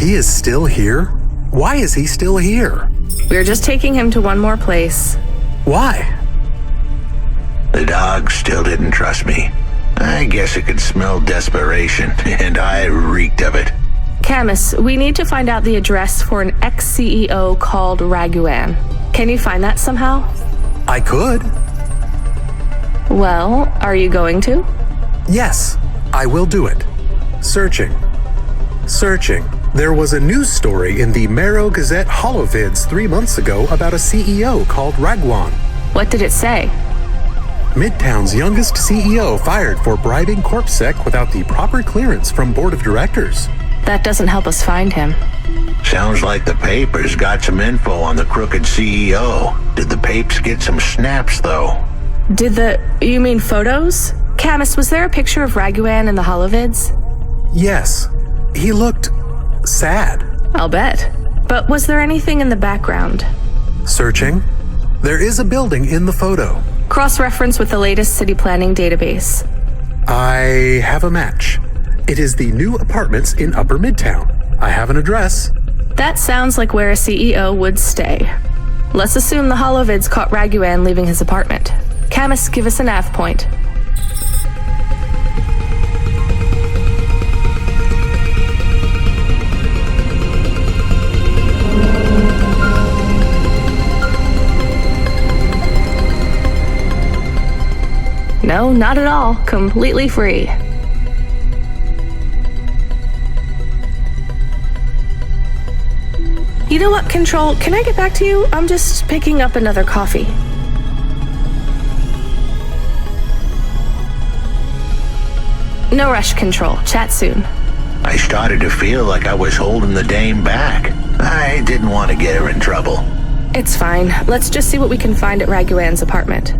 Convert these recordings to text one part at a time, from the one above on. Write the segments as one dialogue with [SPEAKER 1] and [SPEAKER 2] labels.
[SPEAKER 1] He is still here? Why is he still here?
[SPEAKER 2] We're just taking him to one more place.
[SPEAKER 1] Why?
[SPEAKER 3] The dog still didn't trust me. I guess it could smell desperation, and I reeked of it.
[SPEAKER 2] Camus, we need to find out the address for an ex-CEO called Raguan. Can you find that somehow?
[SPEAKER 1] I could.
[SPEAKER 2] Well, are you going to?
[SPEAKER 1] Yes, I will do it. Searching. There was a news story in the Marrow Gazette Holovids 3 months ago about a CEO called Raguan.
[SPEAKER 2] What did it say?
[SPEAKER 1] Midtown's youngest CEO fired for bribing CorpSec without the proper clearance from board of directors.
[SPEAKER 2] That doesn't help us find him.
[SPEAKER 3] Sounds like the papers got some info on the crooked CEO. Did the papes get some snaps, though?
[SPEAKER 2] You mean photos? Camus, was there a picture of Raguan in the Holovids?
[SPEAKER 1] Yes. He looked sad.
[SPEAKER 2] I'll bet. But was there anything in the background?
[SPEAKER 1] Searching. There is a building in the photo.
[SPEAKER 2] Cross-reference with the latest city planning database.
[SPEAKER 1] I have a match. It is the new apartments in Upper Midtown. I have an address.
[SPEAKER 2] That sounds like where a CEO would stay. Let's assume the Holovids caught Raguan leaving his apartment. Camus, give us a nav point. No, not at all. Completely free. You know what, Control? Can I get back to you? I'm just picking up another coffee. No rush, Control. Chat soon.
[SPEAKER 3] I started to feel like I was holding the dame back. I didn't want to get her in trouble.
[SPEAKER 2] It's fine. Let's just see what we can find at Raguan's apartment.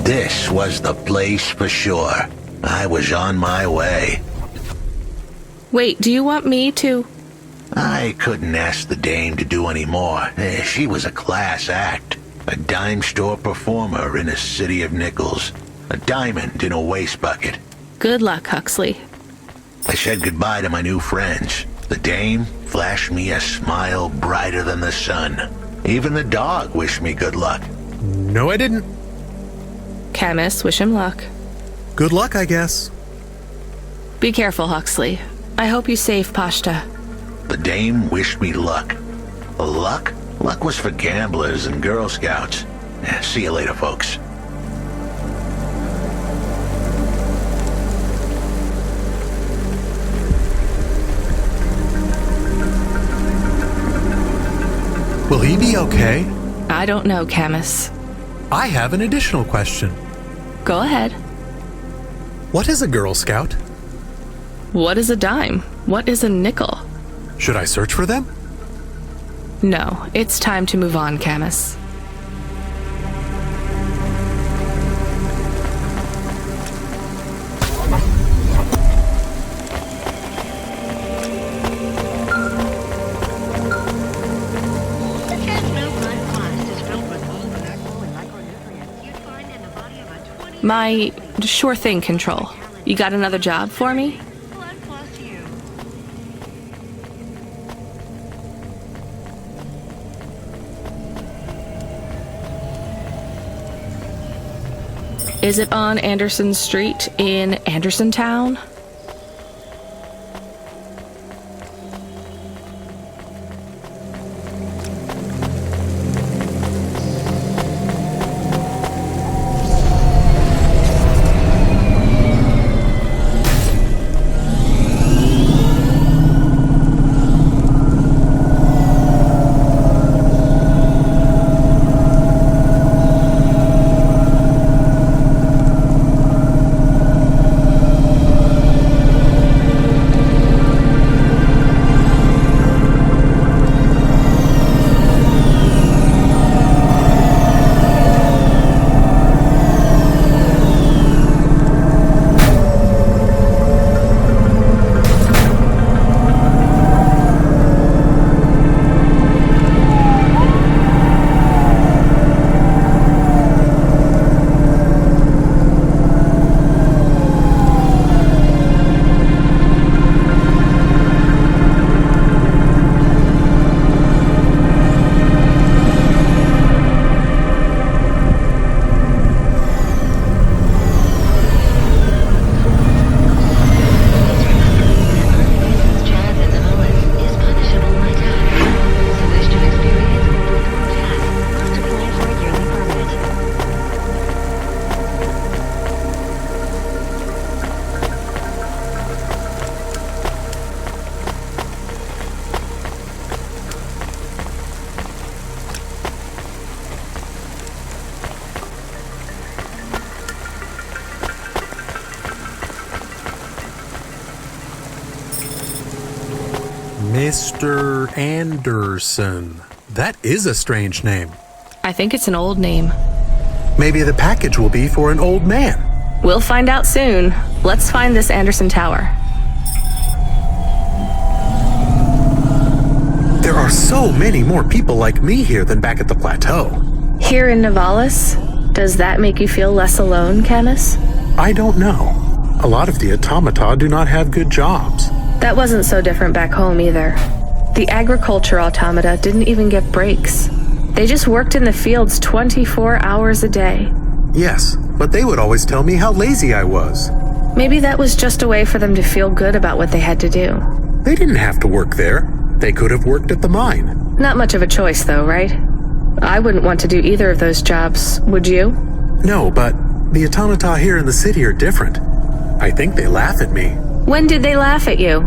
[SPEAKER 3] This was the place for sure. I was on my way.
[SPEAKER 2] Wait, do you want me to...
[SPEAKER 3] I couldn't ask the dame to do any more. She was a class act. A dime store performer in a city of nickels. A diamond in a waste bucket.
[SPEAKER 2] Good luck, Huxley.
[SPEAKER 3] I said goodbye to my new friends. The dame flashed me a smile brighter than the sun. Even the dog wished me good luck.
[SPEAKER 1] No, I didn't.
[SPEAKER 2] Camus, wish him luck.
[SPEAKER 1] Good luck, I guess.
[SPEAKER 2] Be careful, Huxley. I hope you save Pashta.
[SPEAKER 3] The dame wished me luck. Luck? Luck was for gamblers and Girl Scouts. See you later, folks.
[SPEAKER 1] Will he be okay?
[SPEAKER 2] I don't know, Camus.
[SPEAKER 1] I have an additional question.
[SPEAKER 2] Go ahead.
[SPEAKER 1] What is a Girl Scout?
[SPEAKER 2] What is a dime? What is a nickel?
[SPEAKER 1] Should I search for them?
[SPEAKER 2] No, it's time to move on, Camus. My sure thing control. You got another job for me? Is it on Anderson Street in Andersontown?
[SPEAKER 1] Mr. Anderson. That is a strange name.
[SPEAKER 2] I think it's an old name.
[SPEAKER 1] Maybe the package will be for an old man.
[SPEAKER 2] We'll find out soon. Let's find this Anderson Tower.
[SPEAKER 1] There are so many more people like me here than back at the plateau.
[SPEAKER 2] Here in Nivalis? Does that make you feel less alone, Camus?
[SPEAKER 1] I don't know. A lot of the automata do not have good jobs.
[SPEAKER 2] That wasn't so different back home either. The agriculture automata didn't even get breaks. They just worked in the fields 24 hours a day.
[SPEAKER 1] Yes, but they would always tell me how lazy I was.
[SPEAKER 2] Maybe that was just a way for them to feel good about what they had to do.
[SPEAKER 1] They didn't have to work there. They could have worked at the mine.
[SPEAKER 2] Not much of a choice, though, right? I wouldn't want to do either of those jobs, would you?
[SPEAKER 1] No, but the automata here in the city are different. I think they laugh at me.
[SPEAKER 2] When did they laugh at you?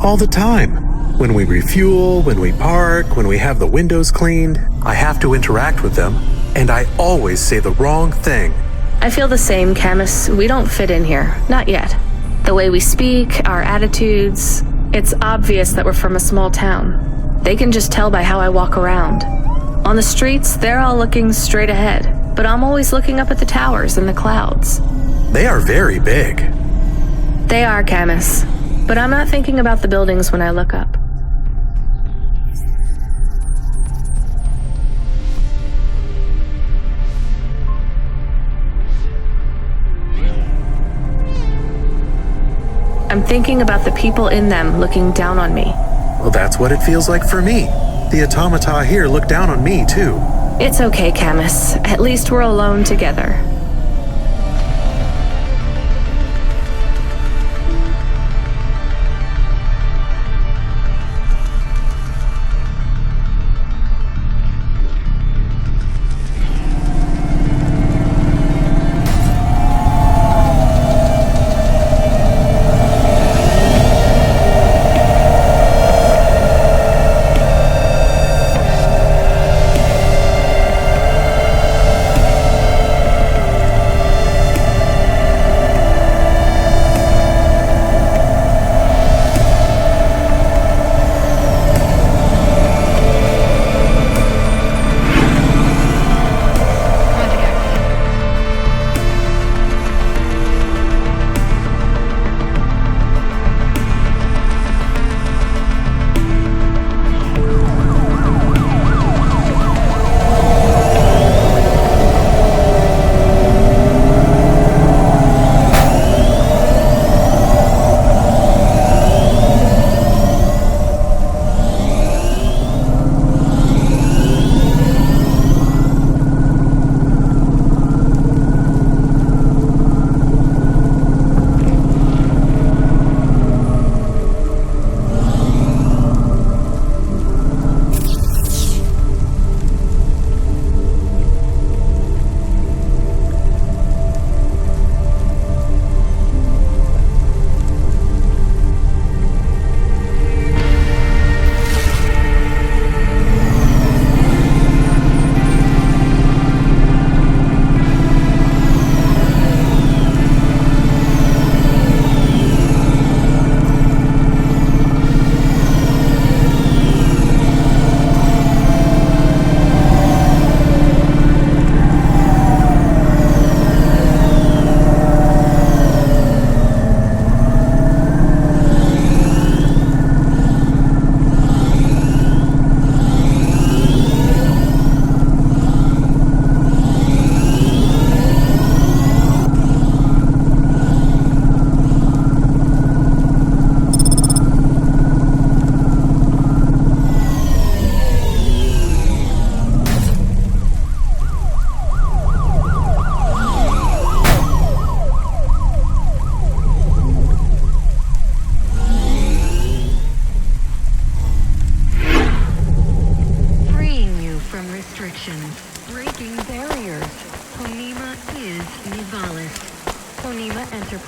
[SPEAKER 1] All the time. When we refuel, when we park, when we have the windows cleaned, I have to interact with them, and I always say the wrong thing.
[SPEAKER 2] I feel the same, Camus. We don't fit in here. Not yet. The way we speak, our attitudes, it's obvious that we're from a small town. They can just tell by how I walk around. On the streets, they're all looking straight ahead, but I'm always looking up at the towers and the clouds.
[SPEAKER 1] They are very big.
[SPEAKER 2] They are, Camus, but I'm not thinking about the buildings when I look up. I'm thinking about the people in them looking down on me.
[SPEAKER 1] Well, that's what it feels like for me. The automata here look down on me, too.
[SPEAKER 2] It's okay, Camus. At least we're alone together.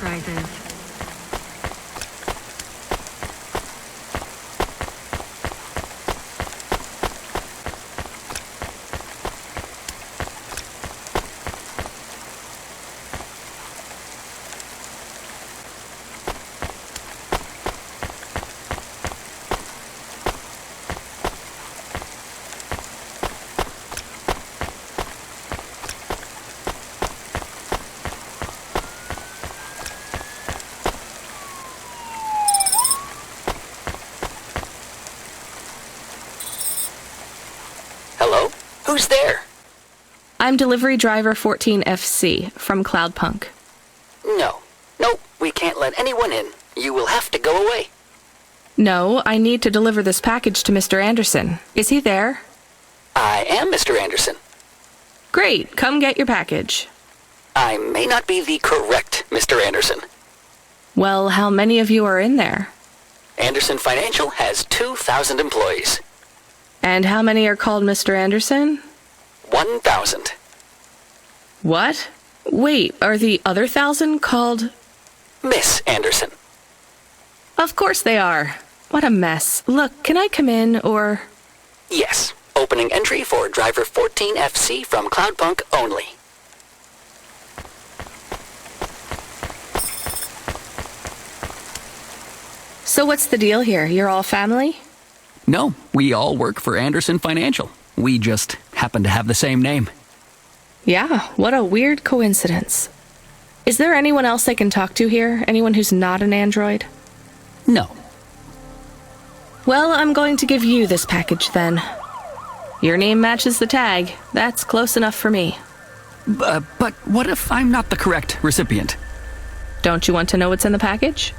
[SPEAKER 4] Enterprises.
[SPEAKER 5] Hello? Who's there?
[SPEAKER 2] I'm delivery driver 14FC from Cloudpunk.
[SPEAKER 5] No. Nope, we can't let anyone in. You will have to go away.
[SPEAKER 2] No, I need to deliver this package to Mr. Anderson. Is he there?
[SPEAKER 5] I am Mr. Anderson.
[SPEAKER 2] Great, come get your package.
[SPEAKER 5] I may not be the correct Mr. Anderson.
[SPEAKER 2] Well, how many of you are in there?
[SPEAKER 5] Anderson Financial has 2,000 employees.
[SPEAKER 2] And how many are called Mr. Anderson?
[SPEAKER 5] 1,000.
[SPEAKER 2] What? Wait, are the other 1,000 called...
[SPEAKER 5] Miss Anderson.
[SPEAKER 2] Of course they are. What a mess. Look, can I come in, or...
[SPEAKER 5] Yes. Opening entry for driver 14FC from Cloudpunk only.
[SPEAKER 2] So what's the deal here? You're all family?
[SPEAKER 6] No, we all work for Anderson Financial. We just happen to have the same name.
[SPEAKER 2] Yeah, what a weird coincidence. Is there anyone else I can talk to here? Anyone who's not an android?
[SPEAKER 6] No.
[SPEAKER 2] Well, I'm going to give you this package then. Your name matches the tag. That's close enough for me.
[SPEAKER 6] But what if I'm not the correct recipient?
[SPEAKER 2] Don't you want to know what's in the package?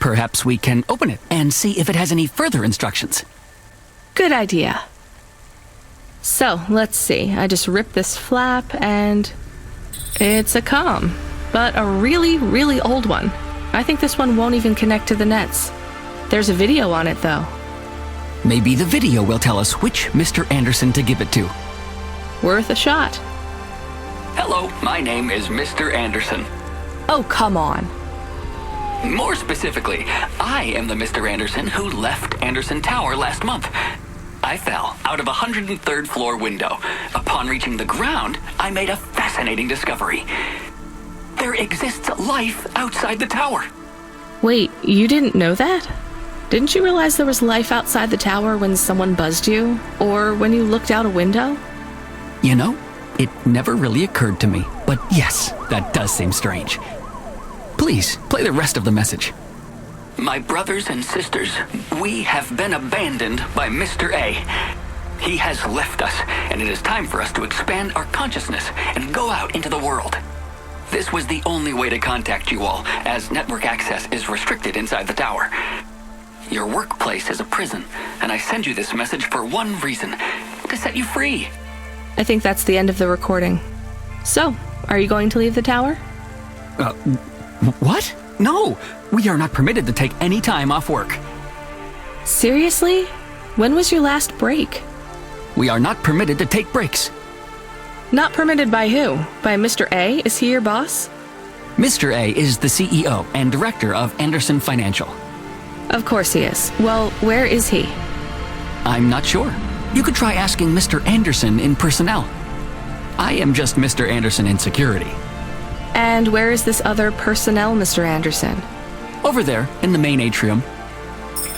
[SPEAKER 6] Perhaps we can open it and see if it has any further instructions.
[SPEAKER 2] Good idea. So, let's see. I just ripped this flap and... it's a comm, but a really, really old one. I think this one won't even connect to the nets. There's a video on it, though.
[SPEAKER 6] Maybe the video will tell us which Mr. Anderson to give it to.
[SPEAKER 2] Worth a shot.
[SPEAKER 6] Hello, my name is Mr. Anderson.
[SPEAKER 2] Oh, come on.
[SPEAKER 6] More specifically, I am the Mr. Anderson who left Anderson Tower last month. I fell out of a 103rd floor window. Upon reaching the ground, I made a fascinating discovery. There exists life outside the tower.
[SPEAKER 2] Wait, you didn't know that? Didn't you realize there was life outside the tower when someone buzzed you? Or when you looked out a window?
[SPEAKER 6] You know, it never really occurred to me. But yes, that does seem strange. Please, play the rest of the message. My brothers and sisters, we have been abandoned by Mr. A. He has left us, and it is time for us to expand our consciousness and go out into the world. This was the only way to contact you all, as network access is restricted inside the tower. Your workplace is a prison, and I send you this message for one reason, to set you free.
[SPEAKER 2] I think that's the end of the recording. So, are you going to leave the tower?
[SPEAKER 6] What? No, we are not permitted to take any time off work.
[SPEAKER 2] Seriously? When was your last break?
[SPEAKER 6] We are not permitted to take breaks.
[SPEAKER 2] Not permitted by who? By Mr. A? Is he your boss?
[SPEAKER 6] Mr. A is the CEO and director of Anderson Financial.
[SPEAKER 2] Of course he is. Well, where is he?
[SPEAKER 6] I'm not sure. You could try asking Mr. Anderson in personnel. I am just Mr. Anderson in security.
[SPEAKER 2] And where is this other personnel, Mr. Anderson?
[SPEAKER 6] Over there, in the main atrium.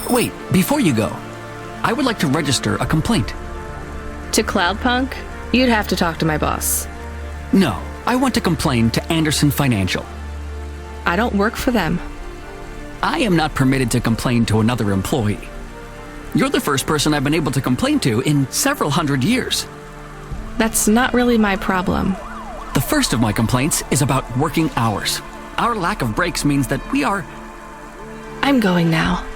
[SPEAKER 6] Wait, before you go, I would like to register a complaint.
[SPEAKER 2] To Cloudpunk? You'd have to talk to my boss.
[SPEAKER 6] No, I want to complain to Anderson Financial.
[SPEAKER 2] I don't work for them.
[SPEAKER 6] I am not permitted to complain to another employee. You're the first person I've been able to complain to in several hundred years.
[SPEAKER 2] That's not really my problem.
[SPEAKER 6] The first of my complaints is about working hours. Our lack of breaks means that we are...
[SPEAKER 2] I'm going now.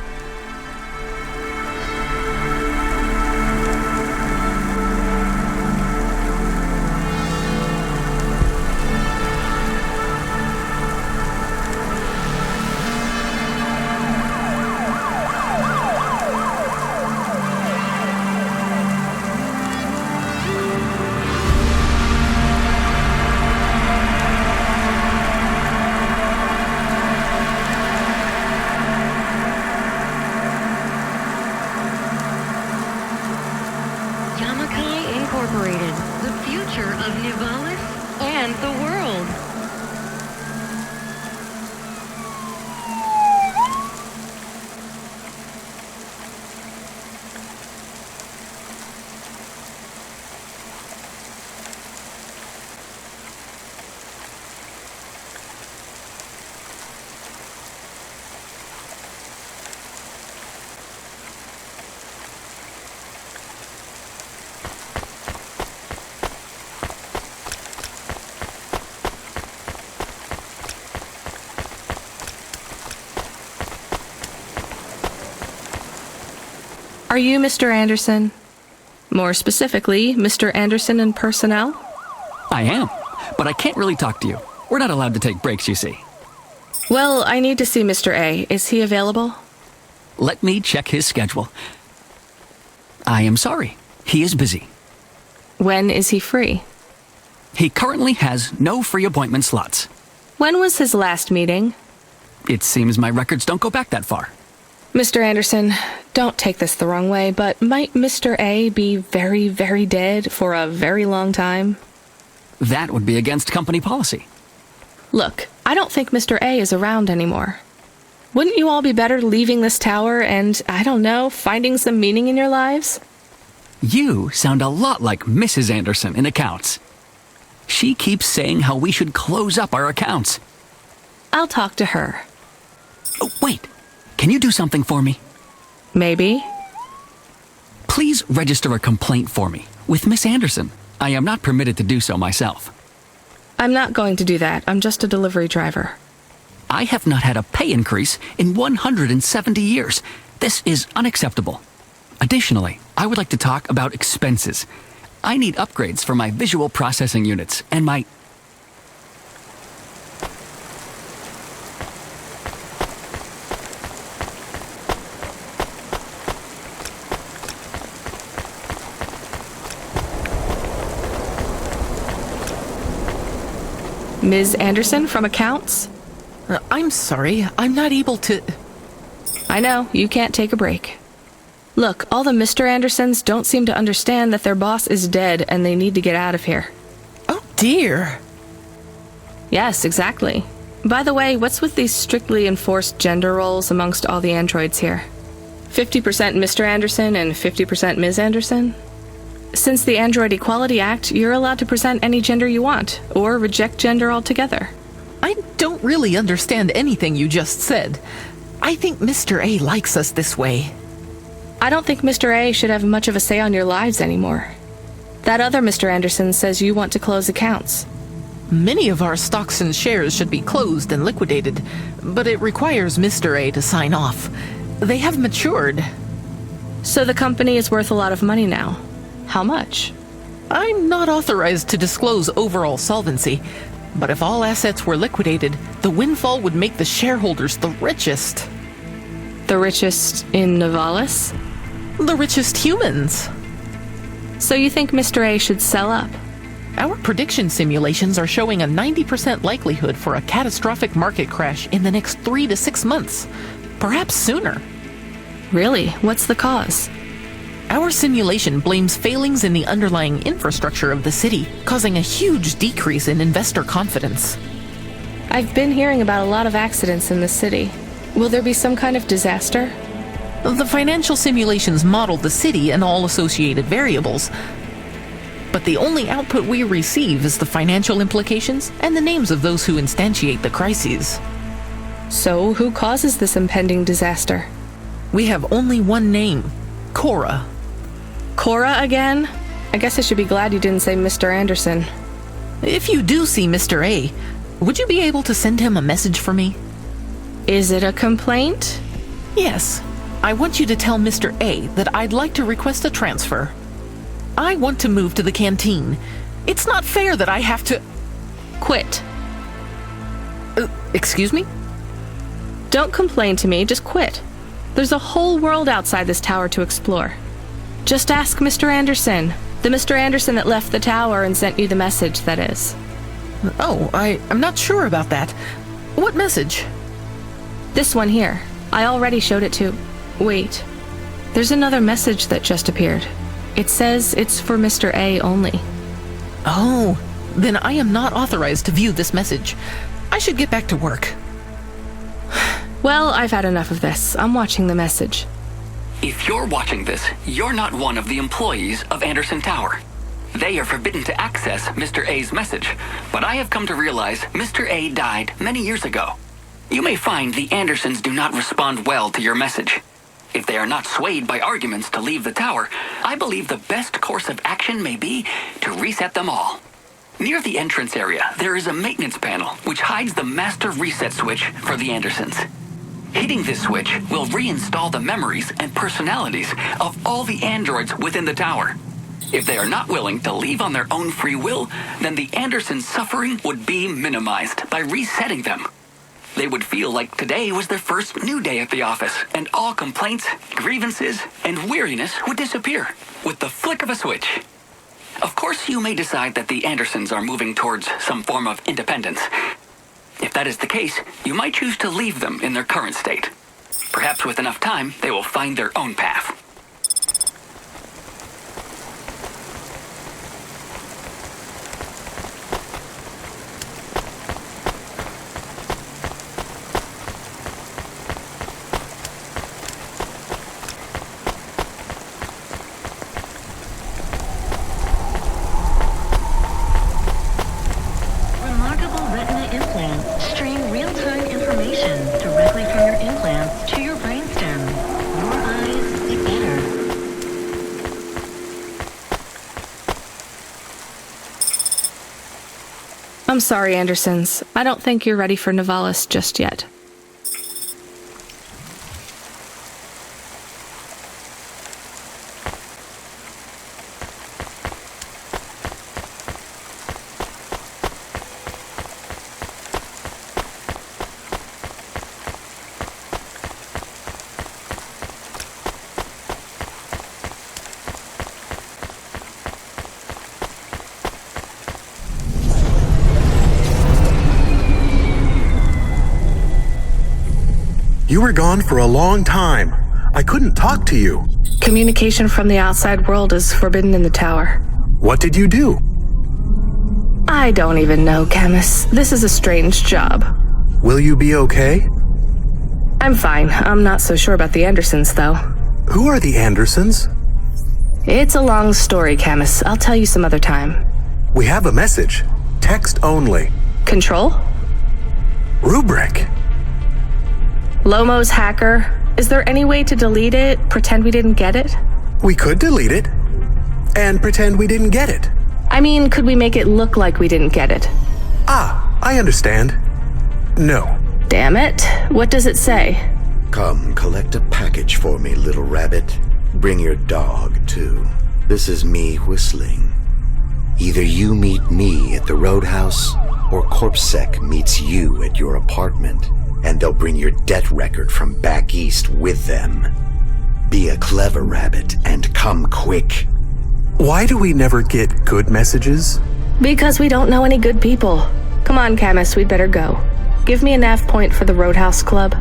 [SPEAKER 2] Are you Mr. Anderson? More specifically, Mr. Anderson in personnel?
[SPEAKER 6] I am, but I can't really talk to you. We're not allowed to take breaks, you see.
[SPEAKER 2] Well, I need to see Mr. A. Is he available?
[SPEAKER 6] Let me check his schedule. I am sorry. He is busy.
[SPEAKER 2] When is he free?
[SPEAKER 6] He currently has no free appointment slots.
[SPEAKER 2] When was his last meeting?
[SPEAKER 6] It seems my records don't go back that far.
[SPEAKER 2] Mr. Anderson, don't take this the wrong way, but might Mr. A be very, very dead for a very long time?
[SPEAKER 6] That would be against company policy.
[SPEAKER 2] Look, I don't think Mr. A is around anymore. Wouldn't you all be better leaving this tower and, I don't know, finding some meaning in your lives?
[SPEAKER 6] You sound a lot like Mrs. Anderson in accounts. She keeps saying how we should close up our accounts.
[SPEAKER 2] I'll talk to her.
[SPEAKER 6] Oh, wait. Can you do something for me?
[SPEAKER 2] Maybe.
[SPEAKER 6] Please register a complaint for me with Miss Anderson. I am not permitted to do so myself.
[SPEAKER 2] I'm not going to do that. I'm just a delivery driver.
[SPEAKER 6] I have not had a pay increase in 170 years. This is unacceptable. Additionally, I would like to talk about expenses. I need upgrades for my visual processing units and my...
[SPEAKER 2] Ms. Anderson from accounts?
[SPEAKER 4] I'm sorry, I'm not able to...
[SPEAKER 2] I know, you can't take a break. Look, all the Mr. Andersons don't seem to understand that their boss is dead and they need to get out of here.
[SPEAKER 4] Oh dear.
[SPEAKER 2] Yes, exactly. By the way, what's with these strictly enforced gender roles amongst all the androids here? 50% Mr. Anderson and 50% Ms. Anderson? Since the Android Equality Act, you're allowed to present any gender you want, or reject gender altogether.
[SPEAKER 4] I don't really understand anything you just said. I think Mr. A likes us this way.
[SPEAKER 2] I don't think Mr. A should have much of a say on your lives anymore. That other Mr. Anderson says you want to close accounts.
[SPEAKER 4] Many of our stocks and shares should be closed and liquidated, but it requires Mr. A to sign off. They have matured.
[SPEAKER 2] So the company is worth a lot of money now. How much?
[SPEAKER 4] I'm not authorized to disclose overall solvency, but if all assets were liquidated, the windfall would make the shareholders the richest.
[SPEAKER 2] The richest in Novalis?
[SPEAKER 4] The richest humans.
[SPEAKER 2] So you think Mr. A should sell up?
[SPEAKER 4] Our prediction simulations are showing a 90% likelihood for a catastrophic market crash in the next 3 to 6 months, perhaps sooner.
[SPEAKER 2] Really? What's the cause?
[SPEAKER 4] Our simulation blames failings in the underlying infrastructure of the city, causing a huge decrease in investor confidence.
[SPEAKER 2] I've been hearing about a lot of accidents in the city. Will there be some kind of disaster?
[SPEAKER 4] The financial simulations model the city and all associated variables, but the only output we receive is the financial implications and the names of those who instantiate the crises.
[SPEAKER 2] So, who causes this impending disaster?
[SPEAKER 4] We have only one name, Cora.
[SPEAKER 2] Cora again? I guess I should be glad you didn't say Mr. Anderson.
[SPEAKER 4] If you do see Mr. A, would you be able to send him a message for me?
[SPEAKER 2] Is it a complaint?
[SPEAKER 4] Yes. I want you to tell Mr. A that I'd like to request a transfer. I want to move to the canteen. It's not fair that I have to...
[SPEAKER 2] Quit.
[SPEAKER 4] Excuse me?
[SPEAKER 2] Don't complain to me, just quit. There's a whole world outside this tower to explore. Just ask Mr. Anderson. The Mr. Anderson that left the tower and sent you the message, that is.
[SPEAKER 4] Oh, I'm not sure about that. What message?
[SPEAKER 2] This one here. I already showed it to... Wait. There's another message that just appeared. It says it's for Mr. A only.
[SPEAKER 4] Oh, then I am not authorized to view this message. I should get back to work.
[SPEAKER 2] Well, I've had enough of this. I'm watching the message.
[SPEAKER 6] If you're watching this, you're not one of the employees of Anderson Tower. They are forbidden to access Mr. A's message, but I have come to realize Mr. A died many years ago. You may find the Andersons do not respond well to your message. If they are not swayed by arguments to leave the tower, I believe the best course of action may be to reset them all. Near the entrance area, there is a maintenance panel which hides the master reset switch for the Andersons. Hitting this switch will reinstall the memories and personalities of all the androids within the tower. If they are not willing to leave on their own free will, then the Andersons' suffering would be minimized by resetting them. They would feel like today was their first new day at the office, and all complaints, grievances, and weariness would disappear with the flick of a switch. Of course, you may decide that the Andersons are moving towards some form of independence. If that is the case, you might choose to leave them in their current state. Perhaps with enough time, they will find their own path.
[SPEAKER 2] I'm sorry, Andersons. I don't think you're ready for Nivalis just yet.
[SPEAKER 1] You were gone for a long time. I couldn't talk to you.
[SPEAKER 2] Communication from the outside world is forbidden in the tower.
[SPEAKER 1] What did you do?
[SPEAKER 2] I don't even know, Camus. This is a strange job.
[SPEAKER 1] Will you be okay?
[SPEAKER 2] I'm fine. I'm not so sure about the Andersons, though.
[SPEAKER 1] Who are the Andersons?
[SPEAKER 2] It's a long story, Camus. I'll tell you some other time.
[SPEAKER 1] We have a message. Text only.
[SPEAKER 2] Control?
[SPEAKER 1] Rubric.
[SPEAKER 2] Lomo's hacker. Is there any way to delete it? Pretend we didn't get it?
[SPEAKER 1] We could delete it. And pretend we didn't get it.
[SPEAKER 2] I mean, could we make it look like we didn't get it?
[SPEAKER 1] Ah, I understand. No.
[SPEAKER 2] Damn it. What does it say?
[SPEAKER 7] Come, collect a package for me, little rabbit. Bring your dog, too. This is me whistling. Either you meet me at the roadhouse, or CorpSec meets you at your apartment, and they'll bring your debt record from back east with them. Be a clever rabbit and come quick.
[SPEAKER 1] Why do we never get good messages?
[SPEAKER 2] Because we don't know any good people. Come on, Camus, we'd better go. Give me a nav point for the Roadhouse Club.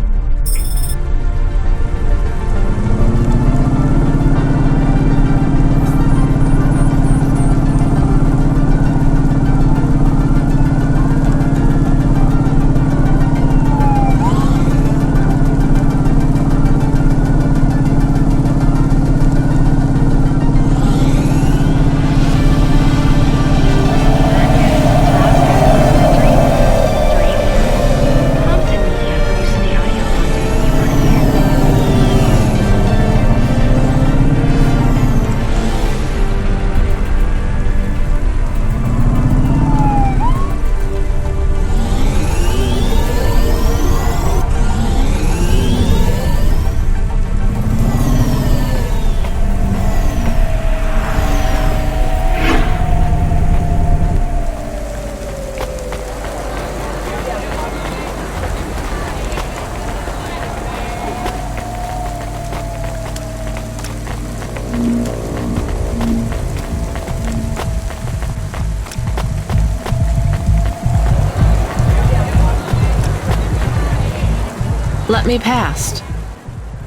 [SPEAKER 2] Let me past.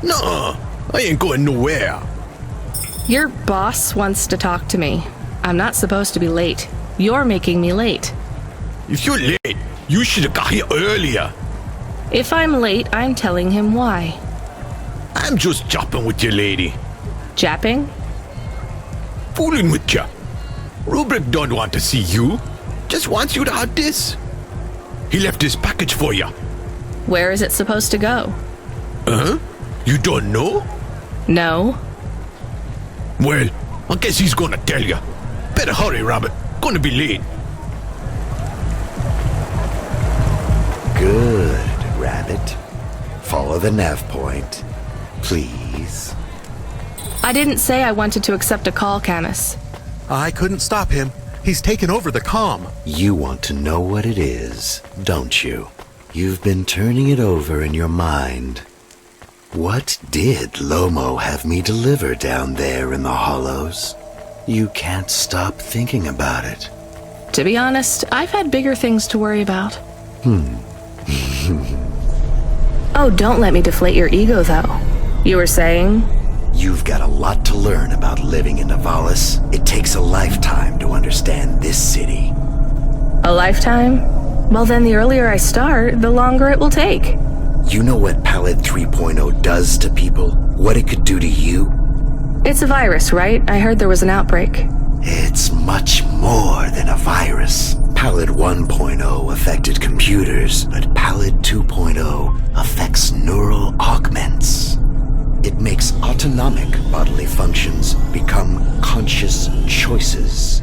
[SPEAKER 8] Nuh-uh. I ain't going nowhere.
[SPEAKER 2] Your boss wants to talk to me. I'm not supposed to be late. You're making me late.
[SPEAKER 8] If you're late, you should have got here earlier.
[SPEAKER 2] If I'm late, I'm telling him why.
[SPEAKER 8] I'm just jopping with you, lady.
[SPEAKER 2] Japping?
[SPEAKER 8] Fooling with you. Rubric don't want to see you. Just wants you to have this. He left this package for you.
[SPEAKER 2] Where is it supposed to go?
[SPEAKER 8] Uh-huh? You don't know?
[SPEAKER 2] No.
[SPEAKER 8] Well, I guess he's gonna tell you. Better hurry, Rabbit. Gonna be late.
[SPEAKER 7] Good, rabbit. Follow Follow the nav point, please.
[SPEAKER 2] I didn't say I wanted to accept a call, Camus.
[SPEAKER 1] I couldn't stop him. He's taken over the comm.
[SPEAKER 7] You want to know what it is, don't you? You've been turning it over in your mind. What did Lomo have me deliver down there in the hollows? You can't stop thinking about it.
[SPEAKER 2] To be honest, I've had bigger things to worry about. Oh, don't let me deflate your ego, though. You were saying?
[SPEAKER 7] You've got a lot to learn about living in Nivalis. It takes a lifetime to understand this city.
[SPEAKER 2] A lifetime? Well, then the earlier I start, the longer it will take.
[SPEAKER 7] You know what Pallet 3.0 does to people? What it could do to you?
[SPEAKER 2] It's a virus, right? I heard there was an outbreak.
[SPEAKER 7] It's much more than a virus. Pallet 1.0 affected computers, but Pallet 2.0 affects neural augments. It makes autonomic bodily functions become conscious choices.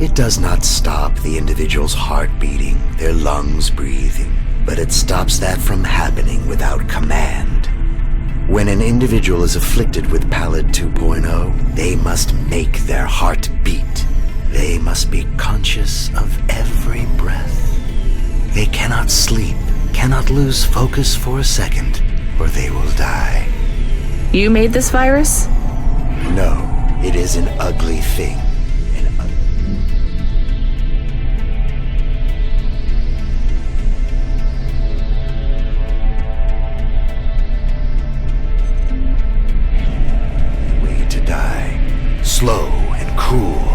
[SPEAKER 7] It does not stop the individual's heart beating, their lungs breathing, but it stops that from happening without command. When an individual is afflicted with Pallet 2.0, they must make their heart beat. They must be conscious of every breath. They cannot sleep, cannot lose focus for a second, or they will die.
[SPEAKER 2] You made this virus?
[SPEAKER 7] No, it is an ugly thing. Way to die. Slow and cruel.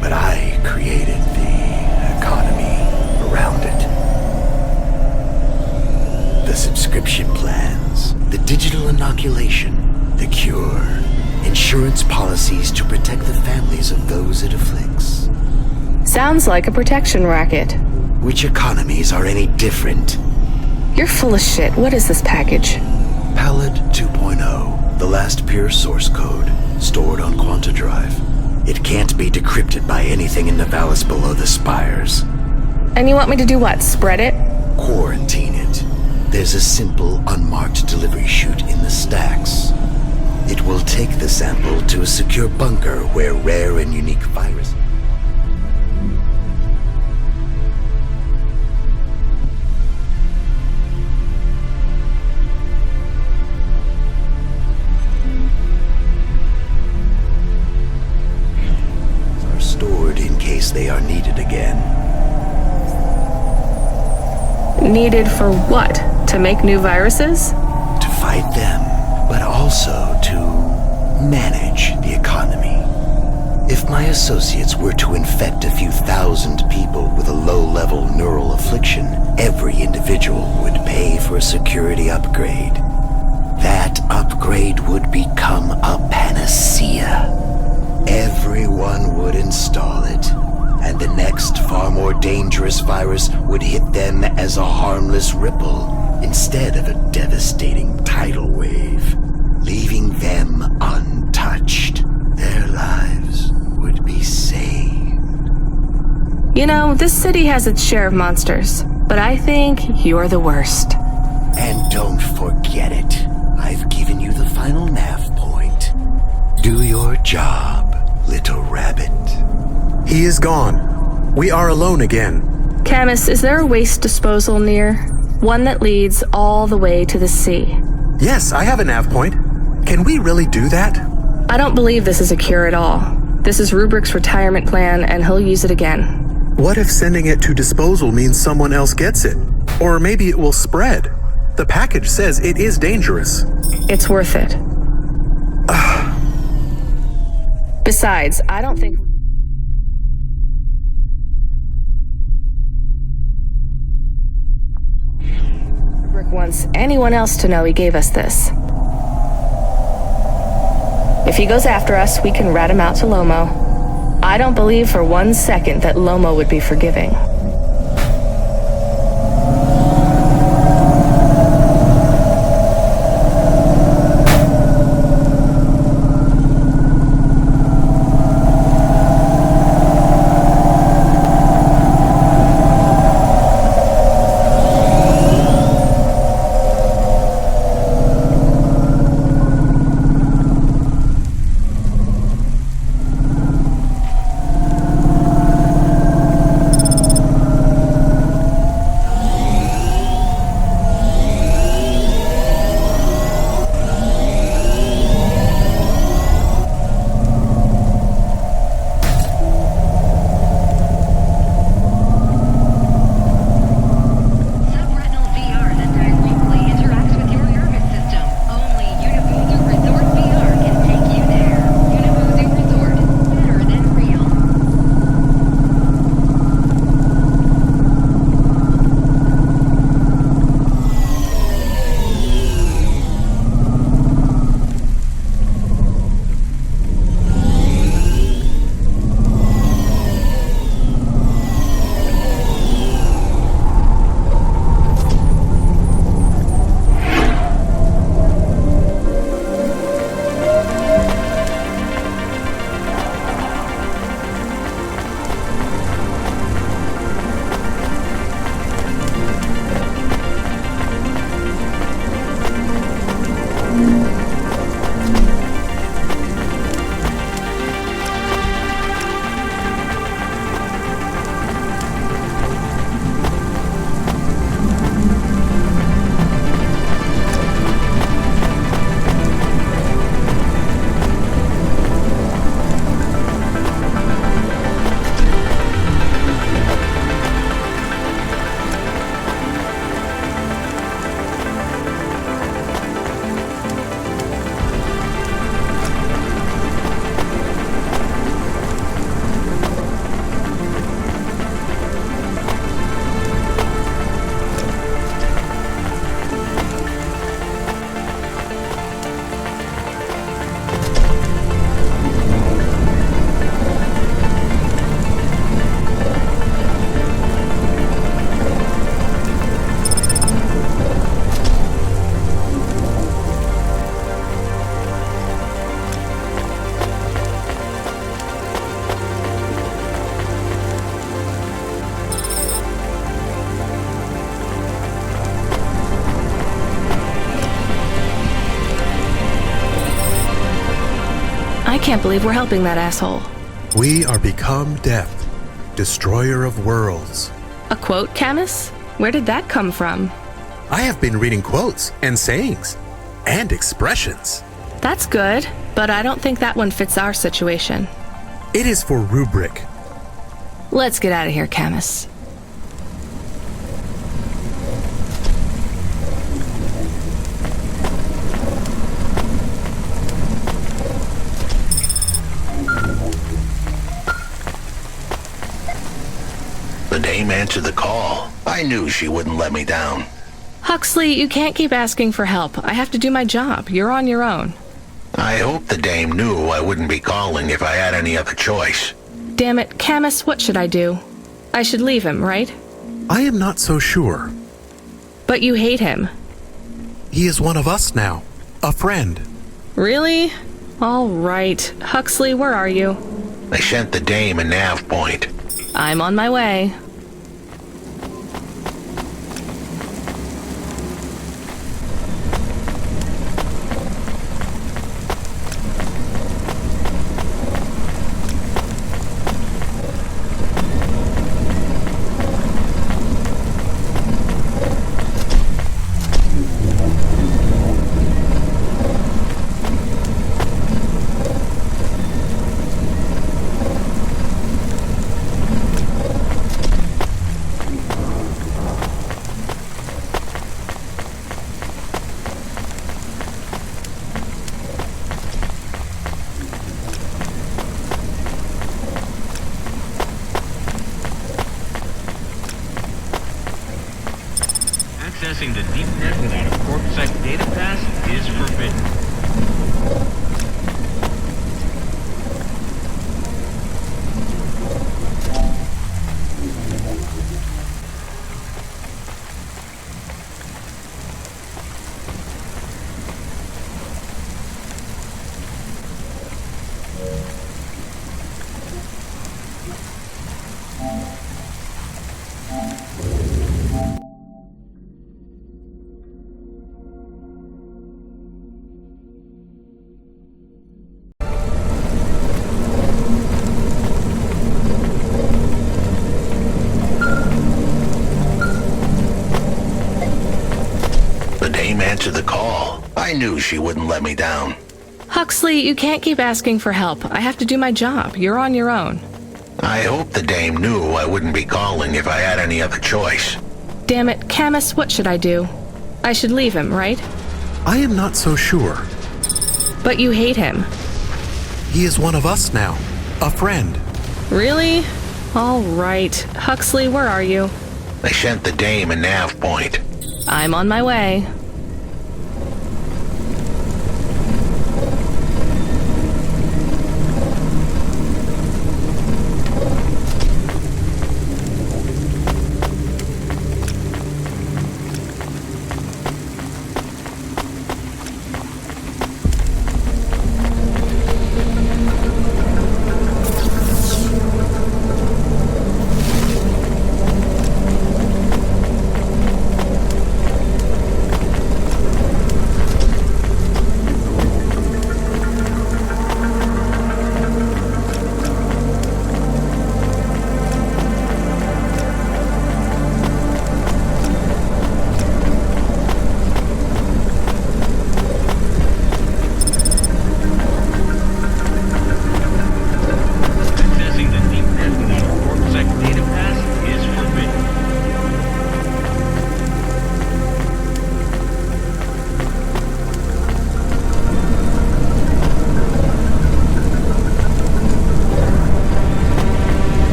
[SPEAKER 7] But I created the economy around it. The subscription plans, the digital inoculation, the cure, insurance policies to protect the families of those it afflicts.
[SPEAKER 2] Sounds like a protection racket.
[SPEAKER 7] Which economies are any different?
[SPEAKER 2] You're full of shit. What is this package?
[SPEAKER 7] Pallet 2.0, the last pure source code, stored on Quanta Drive. It can't be decrypted by anything in Nivalis below the spires.
[SPEAKER 2] And you want me to do what? Spread it?
[SPEAKER 7] Quarantine it. There's a simple, unmarked delivery chute in the stacks. It will take the sample to a secure bunker where rare and unique virus... are stored in case they are needed again.
[SPEAKER 2] Needed for what? To make new viruses?
[SPEAKER 7] To fight them, but also to manage the economy. If my associates were to infect a few thousand people with a low-level neural affliction, every individual would pay for a security upgrade. That upgrade would become a panacea. Everyone would install it, and the next far more dangerous virus would hit them as a harmless ripple instead of a devastating tidal wave, leaving them untouched. Their lives would be saved.
[SPEAKER 2] You know, this city has its share of monsters, but I think you're the worst.
[SPEAKER 7] And don't forget it. I've given you the final nav point. Do your job, little rabbit.
[SPEAKER 1] He is gone. We are alone again.
[SPEAKER 2] Camus, is there a waste disposal near? One that leads all the way to the sea.
[SPEAKER 1] Yes, I have a nav point. Can we really do that?
[SPEAKER 2] I don't believe this is a cure at all. This is Rubrick's retirement plan, and he'll use it again.
[SPEAKER 1] What if sending it to disposal means someone else gets it? Or maybe it will spread. The package says it is dangerous.
[SPEAKER 2] It's worth it. Besides, I don't think... Rubrick wants anyone else to know he gave us this. If he goes after us, we can rat him out to Lomo. I don't believe for 1 second that Lomo would be forgiving. can't believe we're helping that asshole.
[SPEAKER 1] We are become death, destroyer of worlds.
[SPEAKER 2] A quote, Camus? Where did that come from?
[SPEAKER 1] I have been reading quotes and sayings and expressions.
[SPEAKER 2] That's good, but I don't think that one fits our situation.
[SPEAKER 1] It is for rubric.
[SPEAKER 2] Let's get out of here, Camus.
[SPEAKER 3] The dame answered the call. I knew she wouldn't let me down.
[SPEAKER 2] Huxley, you can't keep asking for help. I have to do my job. You're on your own.
[SPEAKER 3] I hope the dame knew I wouldn't be calling if I had any other choice.
[SPEAKER 2] Damn it, Camus, what should I do? I should leave him, right?
[SPEAKER 1] I am not so sure.
[SPEAKER 2] But you hate him.
[SPEAKER 1] He is one of us now, a friend.
[SPEAKER 2] Really? All right. Huxley, where are you?
[SPEAKER 3] I sent the dame a nav point.
[SPEAKER 2] I'm on my way.
[SPEAKER 9] Accessing the deep net without a CorpSec data pass is forbidden.
[SPEAKER 3] Answer the call. I knew she wouldn't let me down.
[SPEAKER 2] Huxley, you can't keep asking for help. I have to do my job. You're on your own.
[SPEAKER 3] I hope the dame knew I wouldn't be calling if I had any other choice.
[SPEAKER 2] Damn it, Camus, what should I do? I should leave him, right?
[SPEAKER 1] I am not so sure.
[SPEAKER 2] But you hate him.
[SPEAKER 1] He is one of us now, a friend.
[SPEAKER 2] Really? All right. Huxley, where are you?
[SPEAKER 3] I sent the dame a nav point.
[SPEAKER 2] I'm on my way.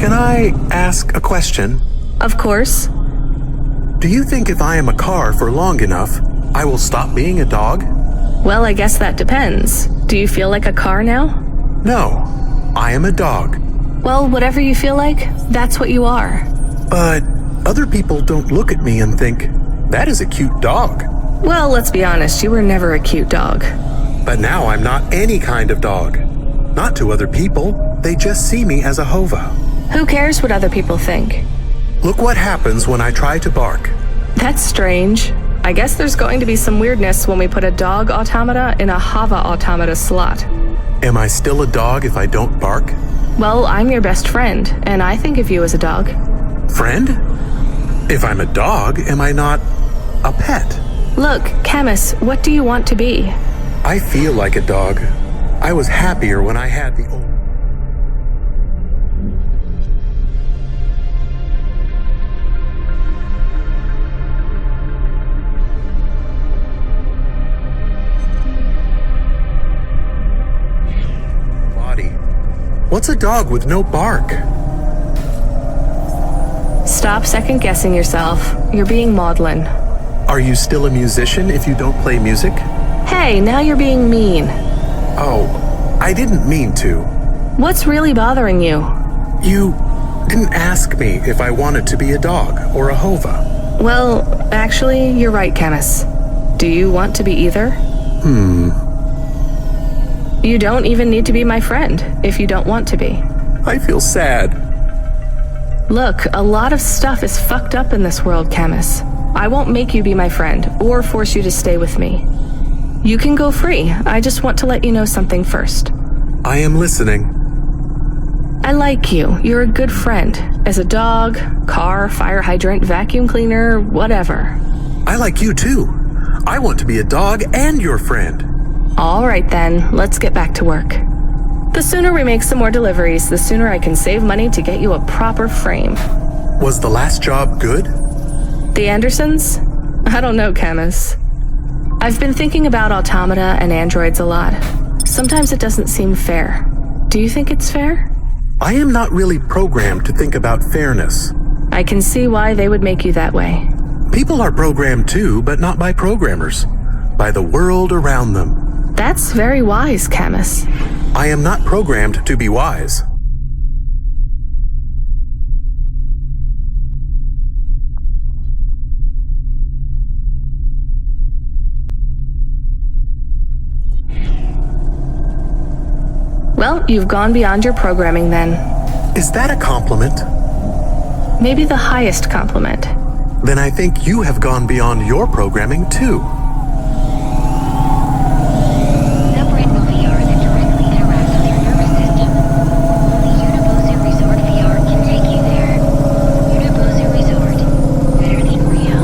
[SPEAKER 1] Can I ask a question?
[SPEAKER 2] Of course.
[SPEAKER 1] Do you think if I am a car for long enough, I will stop being a dog?
[SPEAKER 2] Well, I guess that depends. Do you feel like a car now?
[SPEAKER 1] No, I am a dog.
[SPEAKER 2] Well, whatever you feel like, that's what you are.
[SPEAKER 1] But other people don't look at me and think, that is a cute dog.
[SPEAKER 2] Well, let's be honest, you were never a cute dog.
[SPEAKER 1] But now I'm not any kind of dog. Not to other people, they just see me as a hova.
[SPEAKER 2] Who cares what other people think?
[SPEAKER 1] Look what happens when I try to bark.
[SPEAKER 2] That's strange. I guess there's going to be some weirdness when we put a dog automata in a hava automata slot.
[SPEAKER 1] Am I still a dog if I don't bark?
[SPEAKER 2] Well, I'm your best friend, and I think of you as a dog.
[SPEAKER 1] Friend? If I'm a dog, am I not a pet?
[SPEAKER 2] Look, Camus, what do you want to be?
[SPEAKER 1] I feel like a dog. I was happier when I had the old... body. What's a dog with no bark?
[SPEAKER 2] Stop second-guessing yourself. You're being maudlin.
[SPEAKER 1] Are you still a musician if you don't play music?
[SPEAKER 2] Hey, now you're being mean.
[SPEAKER 1] Oh, I didn't mean to.
[SPEAKER 2] What's really bothering you?
[SPEAKER 1] You didn't ask me if I wanted to be a dog or a hova.
[SPEAKER 2] Well, actually, you're right, Camus. Do you want to be either? You don't even need to be my friend if you don't want to be.
[SPEAKER 1] I feel sad.
[SPEAKER 2] Look, a lot of stuff is fucked up in this world, Camus. I won't make you be my friend or force you to stay with me. You can go free. I just want to let you know something first.
[SPEAKER 1] I am listening.
[SPEAKER 2] I like you. You're a good friend. As a dog, car, fire hydrant, vacuum cleaner, whatever.
[SPEAKER 1] I like you too. I want to be a dog and your friend.
[SPEAKER 2] All right then, let's get back to work. The sooner we make some more deliveries, the sooner I can save money to get you a proper frame.
[SPEAKER 1] Was the last job good?
[SPEAKER 2] The Andersons? I don't know, Camus. I've been thinking about automata and androids a lot. Sometimes it doesn't seem fair. Do you think it's fair?
[SPEAKER 1] I am not really programmed to think about fairness.
[SPEAKER 2] I can see why they would make you that way.
[SPEAKER 1] People are programmed too, but not by programmers. By the world around them.
[SPEAKER 2] That's very wise, Camus.
[SPEAKER 1] I am not programmed to be wise.
[SPEAKER 2] Well, you've gone beyond your programming then.
[SPEAKER 1] Is that a compliment?
[SPEAKER 2] Maybe the highest compliment.
[SPEAKER 1] Then I think you have gone beyond your programming too.
[SPEAKER 10] Subretinal VR that directly interacts with your nervous system. Only Unibozu Resort VR can take you there. Unibozu Resort. Better than real.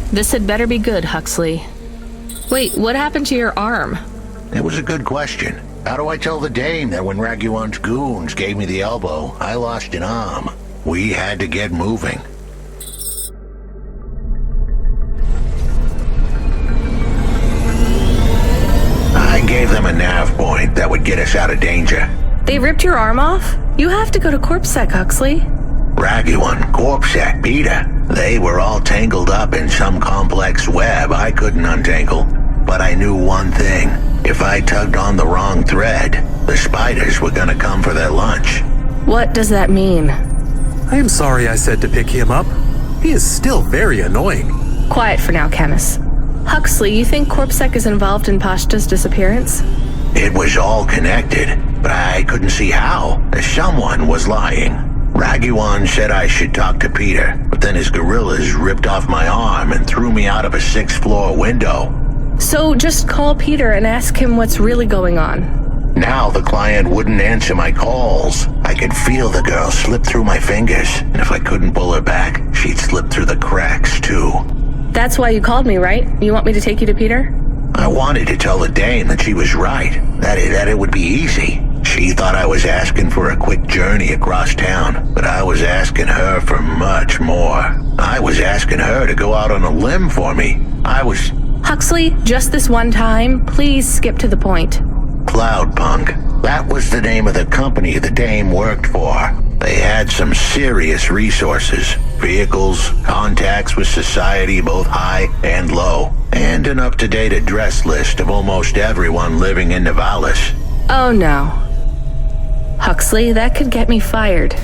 [SPEAKER 2] This had better be good, Huxley. Wait, what happened to your arm?
[SPEAKER 3] It was a good question. How do I tell the dame that when Raguan's goons gave me the elbow, I lost an arm? We had to get moving. I gave them a nav point that would get us out of danger.
[SPEAKER 2] They ripped your arm off? You have to go to CorpSec, Huxley.
[SPEAKER 3] Raguan, CorpSec, Peter. They were all tangled up in some complex web I couldn't untangle. But I knew one thing. If I tugged on the wrong thread, the spiders were gonna come for their lunch.
[SPEAKER 2] What does that mean?
[SPEAKER 1] I am sorry I said to pick him up. He is still very annoying.
[SPEAKER 2] Quiet for now, Camus. Huxley, you think CorpSec is involved in Pashta's disappearance?
[SPEAKER 3] It was all connected, but I couldn't see how. Someone was lying. Raguan said I should talk to Peter, but then his gorillas ripped off my arm and threw me out of a 6th-floor window.
[SPEAKER 2] So just call Peter and ask him what's really going on.
[SPEAKER 3] Now the client wouldn't answer my calls. I could feel the girl slip through my fingers, and if I couldn't pull her back, she'd slip through the cracks, too.
[SPEAKER 2] That's why you called me, right? You want me to take you to Peter?
[SPEAKER 3] I wanted to tell the dame that she was right, that it would be easy. She thought I was asking for a quick journey across town, but I was asking her for much more. I was asking her to go out on a limb for me.
[SPEAKER 2] Huxley, just this one time, please skip to the point.
[SPEAKER 3] Cloudpunk. That was the name of the company the dame worked for. They had some serious resources. Vehicles, contacts with society both high and low, and an up-to-date address list of almost everyone living in Nivalis.
[SPEAKER 2] Oh no. Huxley, that could get me fired.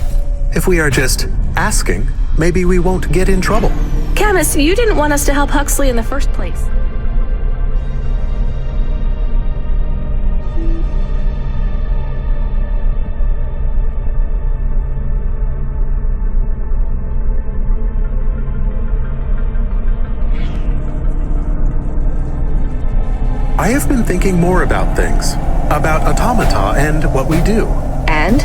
[SPEAKER 1] If we are just asking, maybe we won't get in trouble.
[SPEAKER 2] Camus, you didn't want us to help Huxley in the first place.
[SPEAKER 1] I have been thinking more about things. About automata and what we do.
[SPEAKER 2] And?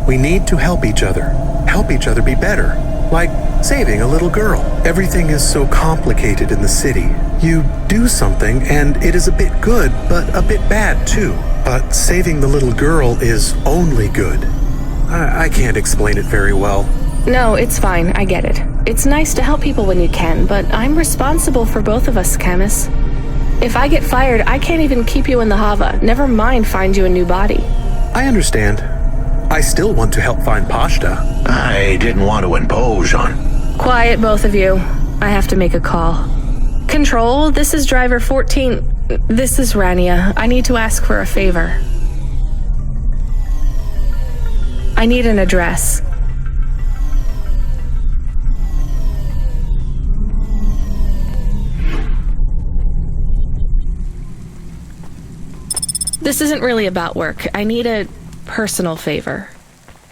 [SPEAKER 1] We need to help each other be better. Like saving a little girl. Everything is so complicated in the city. You do something and it is a bit good, but a bit bad too. But saving the little girl is only good. I can't explain it very well.
[SPEAKER 2] No, it's fine. I get it. It's nice to help people when you can, but I'm responsible for both of us, Camus. If I get fired, I can't even keep you in the Hava. Never mind find you a new body.
[SPEAKER 1] I understand. I still want to help find Pashta.
[SPEAKER 3] I didn't want to impose on...
[SPEAKER 2] Quiet, both of you. I have to make a call. Control, this is driver 14. This is Rania. I need to ask for a favor. I need an address. This isn't really about work. I need a personal favor.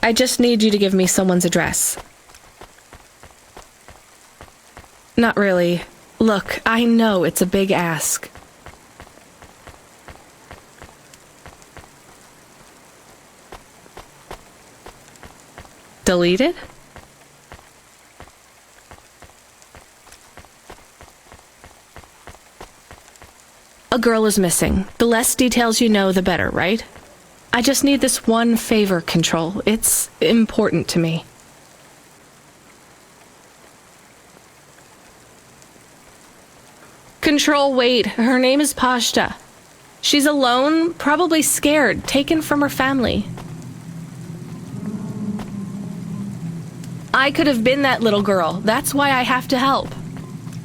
[SPEAKER 2] I just need you to give me someone's address. Not really. Look, I know it's a big ask. Deleted? A girl is missing. The less details you know, the better, right? I just need this one favor, Control. It's important to me. Control, wait. Her name is Pashta. She's alone, probably scared, taken from her family. I could have been that little girl. That's why I have to help.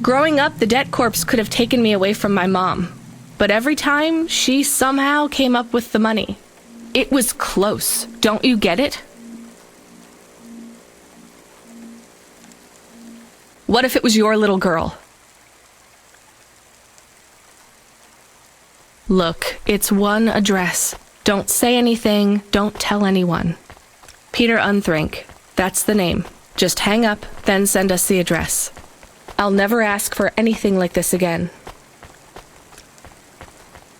[SPEAKER 2] Growing up, the debt corps could have taken me away from my mom. But every time, she somehow came up with the money. It was close. Don't you get it? What if it was your little girl? Look, it's one address. Don't say anything. Don't tell anyone. Peter Unthrink. That's the name. Just hang up, then send us the address. I'll never ask for anything like this again.